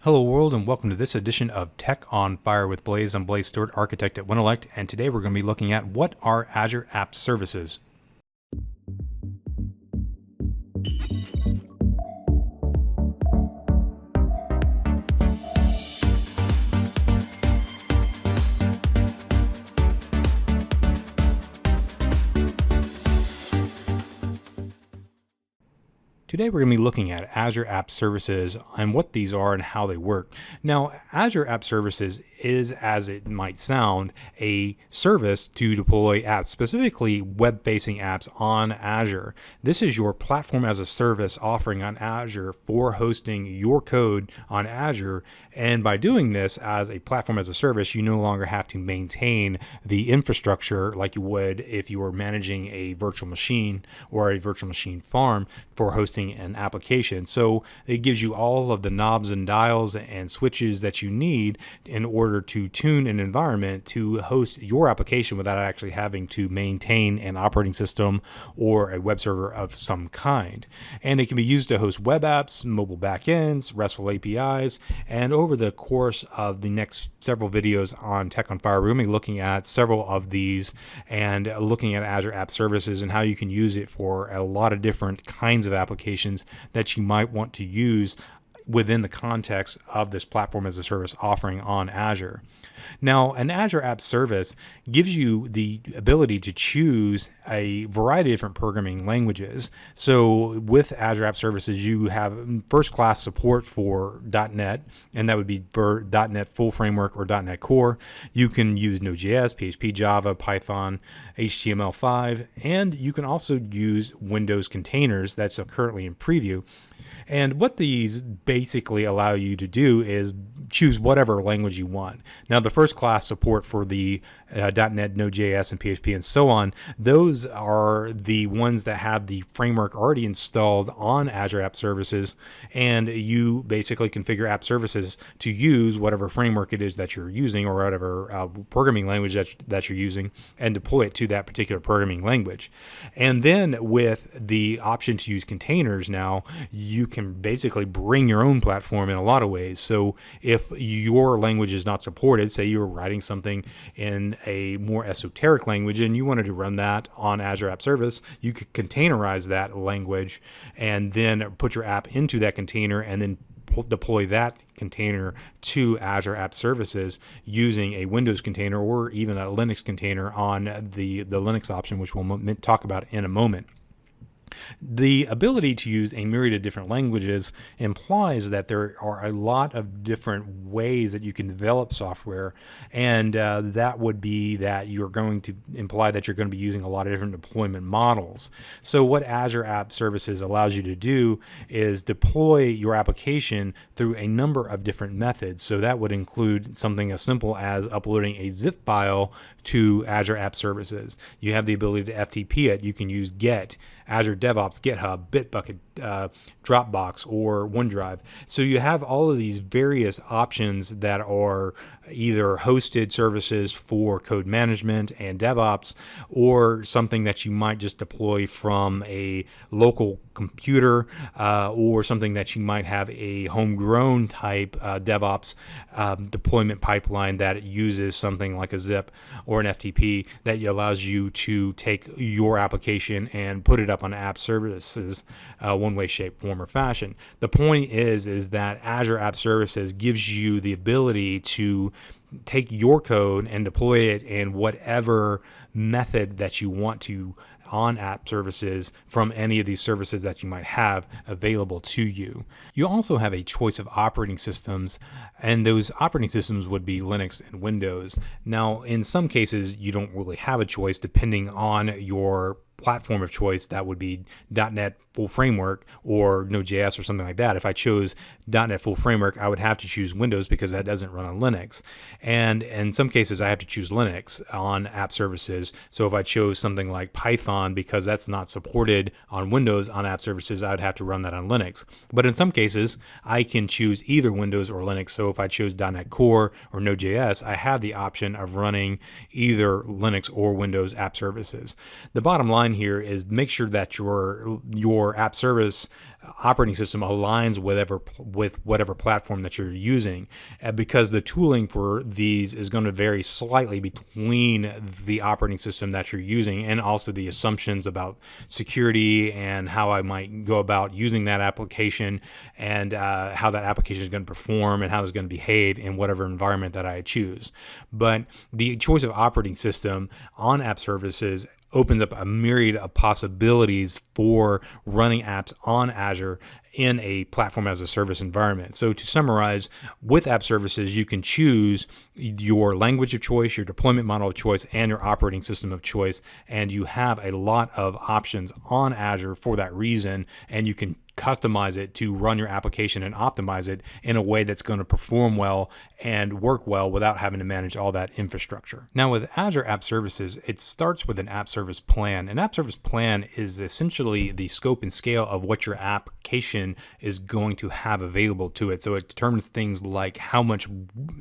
Hello world, and welcome to this edition of Tech on Fire with Blaze. I'm Blaze Stewart, architect at Winelect, and today we're going to be looking at what are Azure App Services. Today we're going to be looking at Azure App Services and what these are and how they work. Now, Azure App Services is, as it might sound, a service to deploy apps, specifically web-facing apps on Azure. This is your platform as a service offering on Azure for hosting your code on Azure. And by doing this as a platform as a service, you no longer have to maintain the infrastructure like you would if you were managing a virtual machine or a virtual machine farm for hosting an application. So it gives you all of the knobs and dials and switches that you need in order to tune an environment to host your application without actually having to maintain an operating system or a web server of some kind. And it can be used to host web apps, mobile backends, RESTful APIs, and over the course of the next several videos on Tech on Fire, we're going to be looking at several of these and looking at Azure App Services and how you can use it for a lot of different kinds of applications that you might want to use within the context of this platform as a service offering on Azure. Now, an Azure App Service gives you the ability to choose a variety of different programming languages. So with Azure App Services, you have first-class support for .NET, and that would be for .NET Full Framework or .NET Core. You can use Node.js, PHP, Java, Python, HTML5, and you can also use Windows containers. That's currently in preview. And what these basically allow you to do is choose whatever language you want. Now, the first class support for the .NET, Node.js, and PHP, and so on, those are the ones that have the framework already installed on Azure App Services, and you basically configure App Services to use whatever framework it is that you're using or whatever programming language that you're using and deploy it to that particular programming language. And then with the option to use containers now, you can basically bring your own platform in a lot of ways. So if your language is not supported, say you're writing something in a more esoteric language and you wanted to run that on Azure App Service, you could containerize that language and then put your app into that container and then deploy that container to Azure App Services using a Windows container or even a Linux container on the Linux option, which we'll talk about in a moment. The ability to use a myriad of different languages implies that there are a lot of different ways that you can develop software, and that would be that you're going to imply that you're going to be using a lot of different deployment models. So what Azure App Services allows you to do is deploy your application through a number of different methods. So that would include something as simple as uploading a zip file to Azure App Services. You have the ability to FTP it. You can use Get, Azure DevOps, GitHub, Bitbucket, Dropbox, or OneDrive. So you have all of these various options that are either hosted services for code management and DevOps, or something that you might just deploy from a local computer, or something that you might have a homegrown type DevOps deployment pipeline that uses something like a zip or an FTP that allows you to take your application and put it up on App Services one way, shape, form, or fashion. The point is that Azure App Services gives you the ability to take your code and deploy it in whatever method that you want to on App Services from any of these services that you might have available to you. You also have a choice of operating systems, and those operating systems would be Linux and Windows. Now, in some cases, you don't really have a choice depending on your platform of choice. That would be .NET Full Framework or Node.js or something like that. If I chose .NET Full Framework, I would have to choose Windows because that doesn't run on Linux. And in some cases, I have to choose Linux on App Services. So if I chose something like Python, because that's not supported on Windows on App Services, I would have to run that on Linux. But in some cases, I can choose either Windows or Linux. So if I chose .NET Core or Node.js, I have the option of running either Linux or Windows App Services. The bottom line here is make sure that your your app service operating system aligns with whatever platform that you're using, because the tooling for these is going to vary slightly between the operating system that you're using and also the assumptions about security and how I might go about using that application and how that application is going to perform and how it's going to behave in whatever environment that I choose. But the choice of operating system on app services opens up a myriad of possibilities for running apps on Azure in a platform as a service environment. So to summarize, with app services, you can choose your language of choice, your deployment model of choice, and your operating system of choice. And you have a lot of options on Azure for that reason. And you can customize it to run your application and optimize it in a way that's going to perform well and work well without having to manage all that infrastructure. Now, with Azure App Services, it starts with an app service plan. An app service plan is essentially the scope and scale of what your application is going to have available to it. So it determines things like how much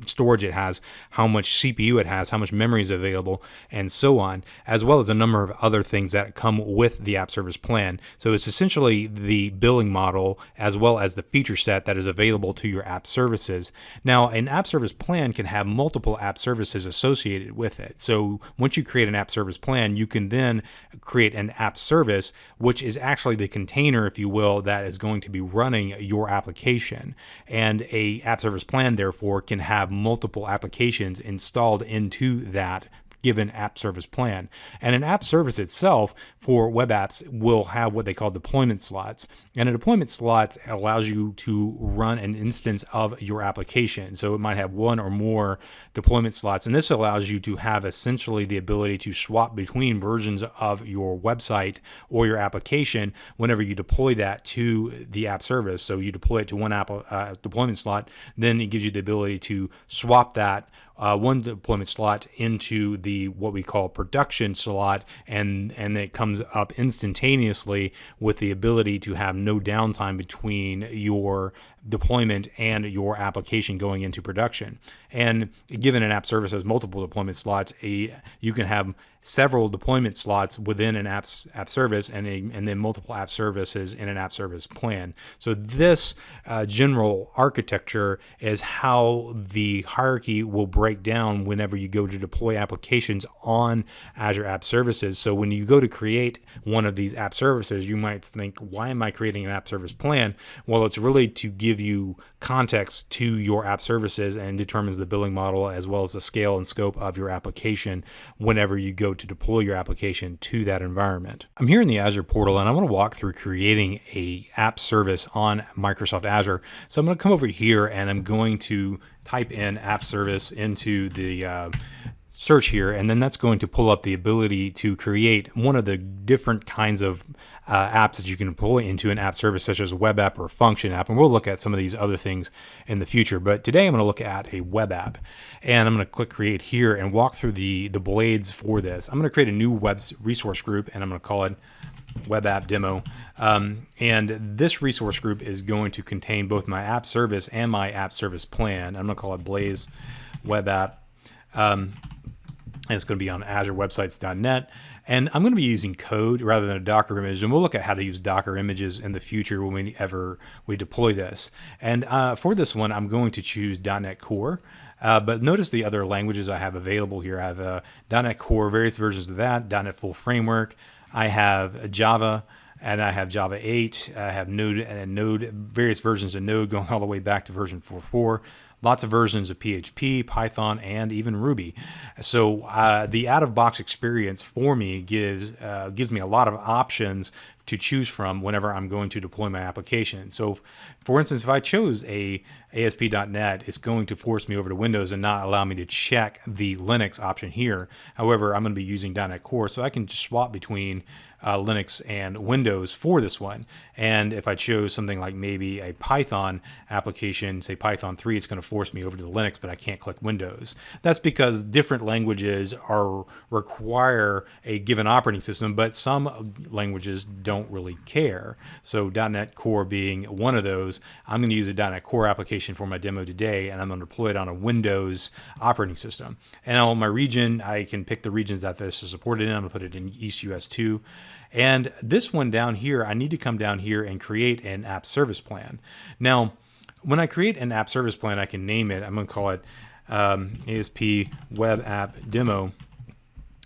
storage it has, how much CPU it has, how much memory is available, and so on, as well as a number of other things that come with the app service plan. So it's essentially the billing model as well as the feature set that is available to your app services. Now, an app service plan can have multiple app services associated with it. So once you create an app service plan, you can then create an app service, which is actually the container, if you will, that is going to be running your application. And a app service plan, therefore, can have multiple applications installed into that given app service plan. And an app service itself for web apps will have what they call deployment slots. And a deployment slot allows you to run an instance of your application. So it might have one or more deployment slots. And this allows you to have essentially the ability to swap between versions of your website or your application whenever you deploy that to the app service. So you deploy it to one app deployment slot, then it gives you the ability to swap that one deployment slot into the what we call production slot, and it comes up instantaneously with the ability to have no downtime between your deployment and your application going into production. And given an app service has multiple deployment slots, you can have several deployment slots within an app service and then multiple app services in an app service plan. So this general architecture is how the hierarchy will break down whenever you go to deploy applications on Azure App Services. So when you go to create one of these app services, you might think, why am I creating an app service plan? Well, it's really to give you context to your app services and determines the billing model as well as the scale and scope of your application whenever you go to deploy your application to that environment. I'm here in the Azure portal and I want to walk through creating a app service on Microsoft Azure. So I'm going to come over here and I'm going to type in app service into the search here, and then that's going to pull up the ability to create one of the different kinds of apps that you can deploy into an app service, such as a web app or a function app. And we'll look at some of these other things in the future. But today I'm going to look at a web app, and I'm going to click create here and walk through the blades for this. I'm going to create a new web resource group, and I'm going to call it web app demo. And this resource group is going to contain both my app service and my app service plan. I'm going to call it Blaze Web App. And it's going to be on azurewebsites.net. And I'm going to be using code rather than a Docker image. And we'll look at how to use Docker images in the future when we deploy this. And for this one, I'm going to choose .NET Core. But notice the other languages I have available here. I have .NET Core, various versions of that, .NET Full Framework. I have Java, and I have Java 8. I have Node and Node, various versions of Node going all the way back to version 4.4. Lots of versions of PHP, Python, and even Ruby. So the out-of-box experience for me gives me a lot of options to choose from whenever I'm going to deploy my application. So for instance, if I chose a ASP.NET, it's going to force me over to Windows and not allow me to check the Linux option here. However, I'm going to be using .NET Core, so I can just swap between Linux and Windows for this one. And if I chose something like maybe a Python application, say Python 3, it's going to force me over to the Linux, but I can't click Windows. That's because different languages require a given operating system, but some languages don't really care. So .NET Core being one of those, I'm going to use a .NET Core application for my demo today, and I'm going to deploy it on a Windows operating system. And on my region, I can pick the regions that this is supported in. I'm going to put it in East US 2. And this one down here, I need to come down here and create an app service plan. Now, when I create an app service plan, I can name it. I'm going to call it ASP Web App Demo.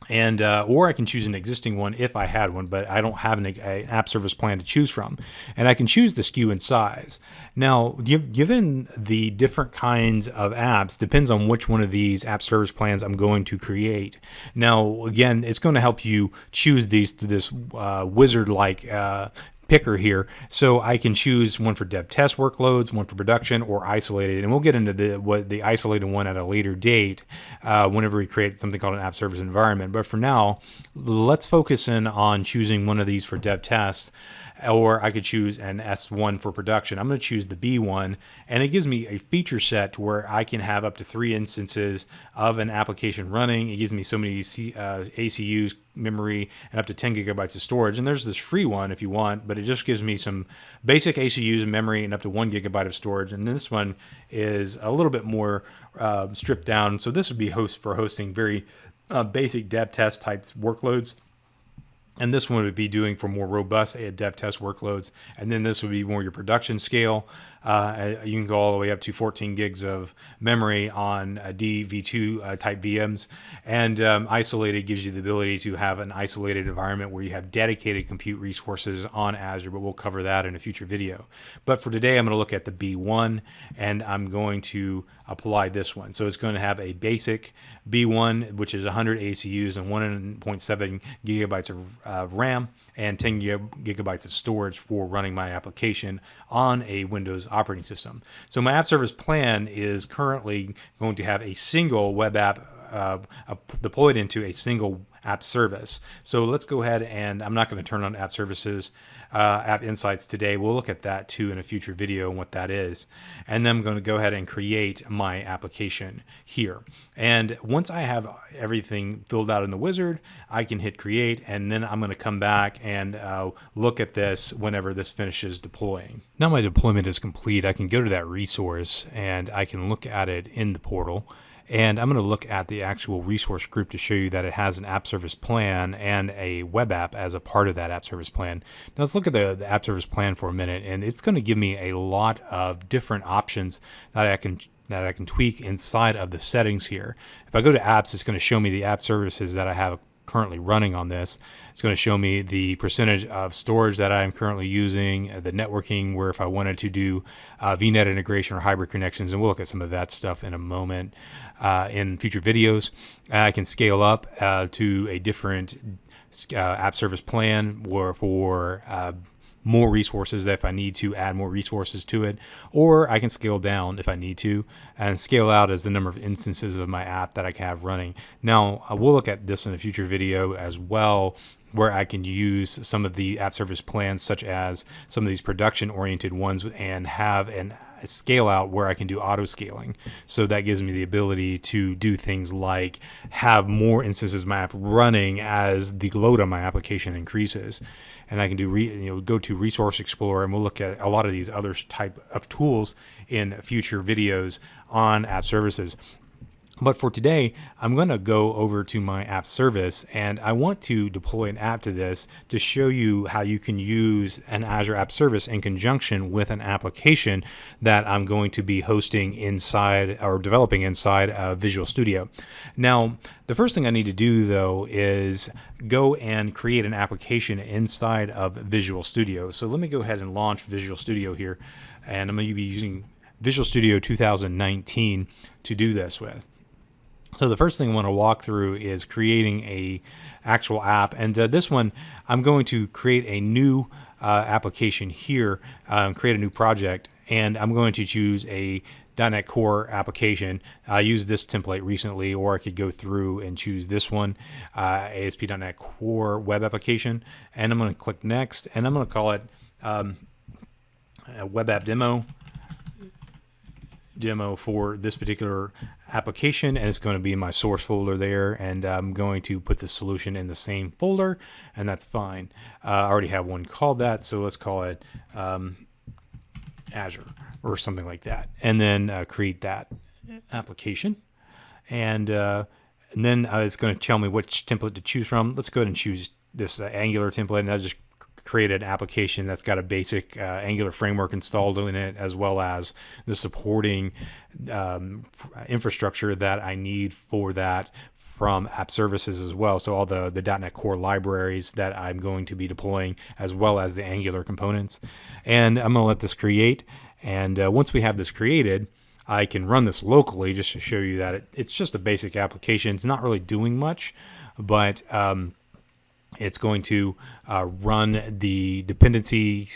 And or I can choose an existing one if I had one, but I don't have an app service plan to choose from. And I can choose the SKU and size. Now, given the different kinds of apps, depends on which one of these app service plans I'm going to create. Now, again, it's going to help you choose these through this wizard-like picker here, so I can choose one for dev test workloads, one for production, or isolated. And we'll get into the isolated one at a later date whenever we create something called an app service environment. But for now, let's focus in on choosing one of these for dev test, or I could choose an S1 for production. I'm going to choose the B1, and it gives me a feature set where I can have up to 3 instances of an application running. It gives me so many ACUs, memory, and up to 10 gigabytes of storage. And there's this free one if you want, but it just gives me some basic ACUs and memory and up to 1 gigabyte of storage. And this one is a little bit more stripped down. So this would be for hosting very basic dev test types workloads. And this one would be doing for more robust dev test workloads. And then this would be more your production scale. You can go all the way up to 14 gigs of memory on DV2 type VMs. And isolated gives you the ability to have an isolated environment where you have dedicated compute resources on Azure, but we'll cover that in a future video. But for today, I'm going to look at the B1, and I'm going to apply this one. So it's going to have a basic B1, which is 100 ACUs and 1.7 gigabytes of RAM and 10 gigabytes of storage for running my application on a Windows operating system. So my app service plan is currently going to have a single web app deployed into a single app service. So let's go ahead, and I'm not going to turn on app services, app insights today. We'll look at that too in a future video and what that is. And then I'm going to go ahead and create my application here. And once I have everything filled out in the wizard, I can hit create, and then I'm going to come back and look at this whenever this finishes deploying. Now my deployment is complete. I can go to that resource and I can look at it in the portal. And I'm going to look at the actual resource group to show you that it has an app service plan and a web app as a part of that app service plan. Now let's look at the app service plan for a minute, and it's going to give me a lot of different options that I can tweak inside of the settings here. If I go to apps, it's going to show me the app services that I have currently running on this. It's going to show me the percentage of storage that I'm currently using, the networking, where if I wanted to do VNet integration or hybrid connections, and we'll look at some of that stuff in a moment in future videos. I can scale up to a different app service plan or for more resources if I need to add more resources to it, or I can scale down if I need to, and scale out as the number of instances of my app that I can have running. Now, we'll look at this in a future video as well, where I can use some of the app service plans, such as some of these production oriented ones, and have a scale out where I can do auto scaling. So that gives me the ability to do things like have more instances of my app running as the load on my application increases. And I can do go to Resource Explorer, and we'll look at a lot of these other type of tools in future videos on app services. But for today, I'm going to go over to my app service, and I want to deploy an app to this to show you how you can use an Azure App Service in conjunction with an application that I'm going to be hosting inside or developing inside of Visual Studio. Now, the first thing I need to do, though, is go and create an application inside of Visual Studio. So let me go ahead and launch Visual Studio here, and I'm going to be using Visual Studio 2019 to do this with. So the first thing I want to walk through is creating a actual app, and this one I'm going to create a new application here, create a new project, and I'm going to choose a .NET Core application. I used this template recently, or I could go through and choose this one, ASP.NET Core web application, and I'm going to click next, and I'm going to call it a web app demo for this particular application, and it's going to be in my source folder there, and I'm going to put the solution in the same folder, and that's fine. I already have one called that, so let's call it Azure or something like that, and then create that application, and then it's going to tell me which template to choose from. Let's go ahead and choose this Angular template, and I just created an application that's got a basic Angular framework installed in it, as well as the supporting infrastructure that I need for that from App Services as well. So all the .NET Core libraries that I'm going to be deploying, as well as the Angular components. And I'm going to let this create. And once we have this created, I can run this locally just to show you that it's just a basic application. It's not really doing much, but it's going to run the dependency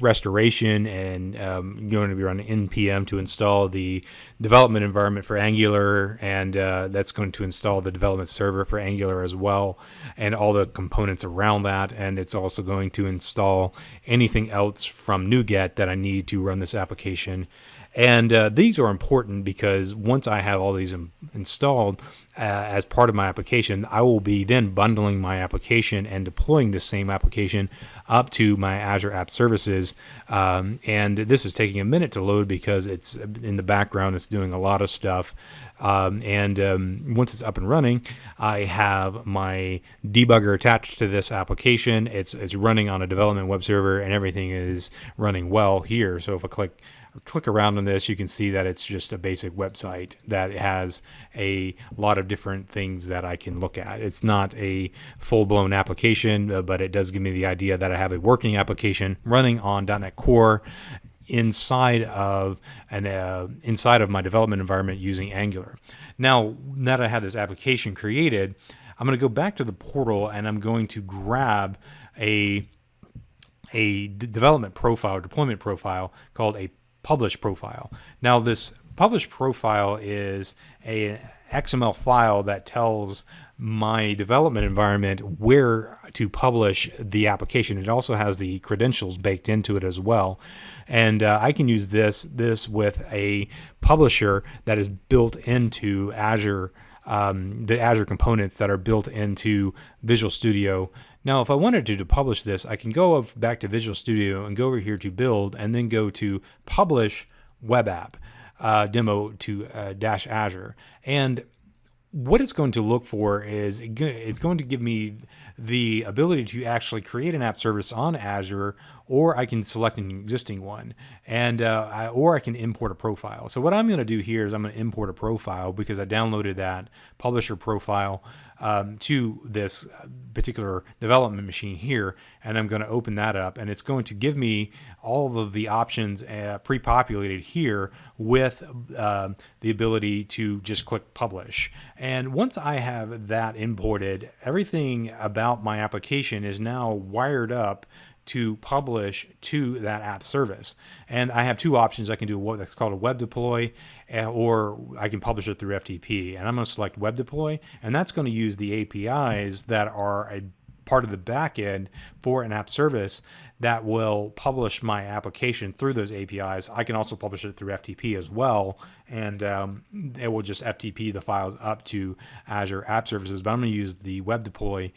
restoration, and going to be running npm to install the development environment for Angular, and that's going to install the development server for Angular as well, and all the components around that. And it's also going to install anything else from NuGet that I need to run this application. And these are important because once I have all these installed as part of my application, I will be then bundling my application and deploying this same application up to my Azure App Services. And this is taking a minute to load because it's in the background. It's doing a lot of stuff. And once it's up and running, I have my debugger attached to this application. It's running on a development web server, and everything is running well here. So if I click around on this, you can see that it's just a basic website that has a lot of different things that I can look at. It's not a full-blown application, but it does give me the idea that I have a working application running on .NET Core inside of my development environment using Angular. Now that I have this application created, I'm going to go back to the portal, and I'm going to grab a development profile, deployment profile called a publish profile. Now this publish profile is an XML file that tells my development environment where to publish the application. It also has the credentials baked into it as well. And I can use this with a publisher that is built into Azure, the Azure components that are built into Visual Studio. Now, if I wanted to publish this, I can go back to Visual Studio and go over here to Build, and then go to Publish Web App Demo to -Azure. And what it's going to look for is it's going to give me the ability to actually create an app service on Azure, or I can select an existing one, and or I can import a profile. So what I'm going to do here is I'm going to import a profile because I downloaded that publisher profile to this particular development machine here, and I'm going to open that up, and it's going to give me all of the options pre-populated here with the ability to just click publish. And once I have that imported, everything about my application is now wired up to publish to that app service. And I have two options. I can do what that's called a web deploy, or I can publish it through FTP. And I'm going to select web deploy, and that's going to use the APIs that are a part of the backend for an app service that will publish my application through those APIs. I can also publish it through FTP as well, and it will just FTP the files up to Azure App Services. But I'm going to use the web deploy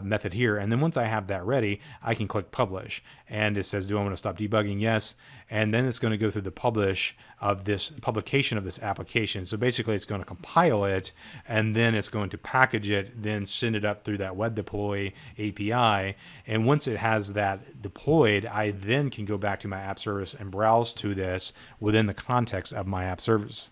method here, and then once I have that ready, I can click publish, and it says, do I want to stop debugging? Yes. And then it's going to go through the publication of this application. So basically it's going to compile it, and then it's going to package it, then send it up through that web deploy API. And once it has that deployed, I then can go back to my app service and browse to this within the context of my app service.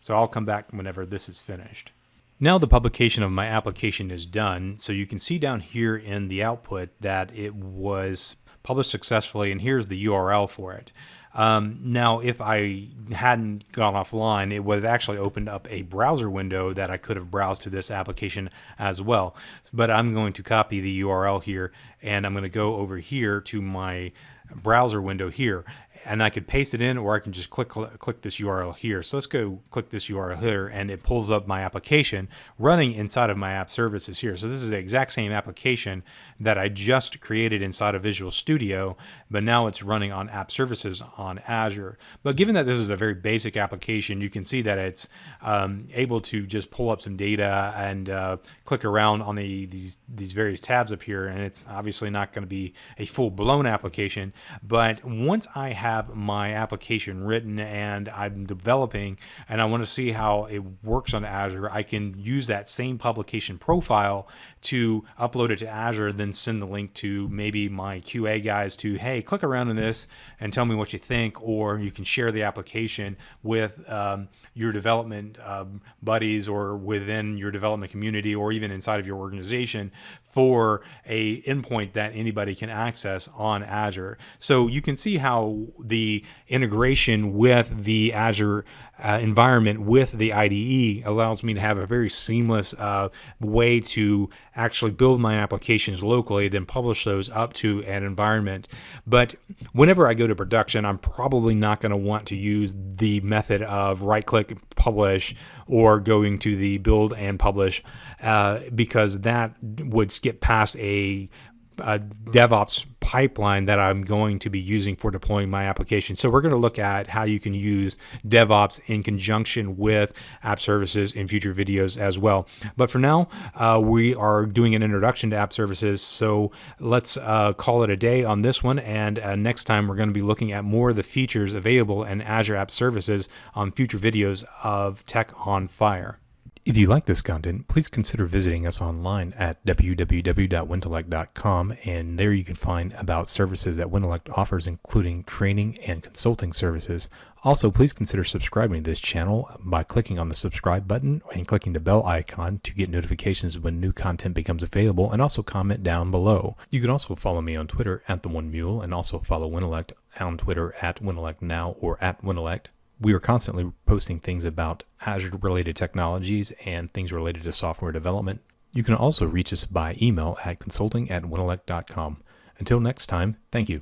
So I'll come back whenever this is finished. Now the publication of my application is done. So you can see down here in the output that it was published successfully, and here's the URL for it. Now, if I hadn't gone offline, it would have actually opened up a browser window that I could have browsed to this application as well. But I'm going to copy the URL here, and I'm going to go over here to my browser window here. And I could paste it in, or I can just click this URL here. So let's go click this URL here, and it pulls up my application running inside of my app services here. So this is the exact same application that I just created inside of Visual Studio, but now it's running on app services on Azure. But given that this is a very basic application, you can see that it's able to just pull up some data and click around on these various tabs up here. And it's obviously not going to be a full-blown application, but once I have have my application written and I'm developing and I want to see how it works on Azure, I can use that same publication profile to upload it to Azure, then send the link to maybe my QA guys to, hey, click around in this and tell me what you think. Or you can share the application with your development buddies or within your development community or even inside of your organization for a endpoint that anybody can access on Azure. So you can see how the integration with the Azure environment with the IDE allows me to have a very seamless way to actually build my applications locally, then publish those up to an environment. But whenever I go to production, I'm probably not going to want to use the method of right-click publish or going to the build and publish because that would skip past a DevOps pipeline that I'm going to be using for deploying my application. So we're going to look at how you can use DevOps in conjunction with app services in future videos as well. But for now, we are doing an introduction to app services. So let's call it a day on this one. And next time we're going to be looking at more of the features available in Azure App Services on future videos of Tech on Fire. If you like this content, please consider visiting us online at www.wintellect.com, and there you can find about services that Wintellect offers, including training and consulting services. Also, please consider subscribing to this channel by clicking on the subscribe button and clicking the bell icon to get notifications when new content becomes available, and also comment down below. You can also follow me on Twitter at @TheOneMule, and also follow Wintellect on Twitter at WintellectNow or at Wintellect. We are constantly posting things about Azure-related technologies and things related to software development. You can also reach us by email at consulting@wintellect.com. Until next time, thank you.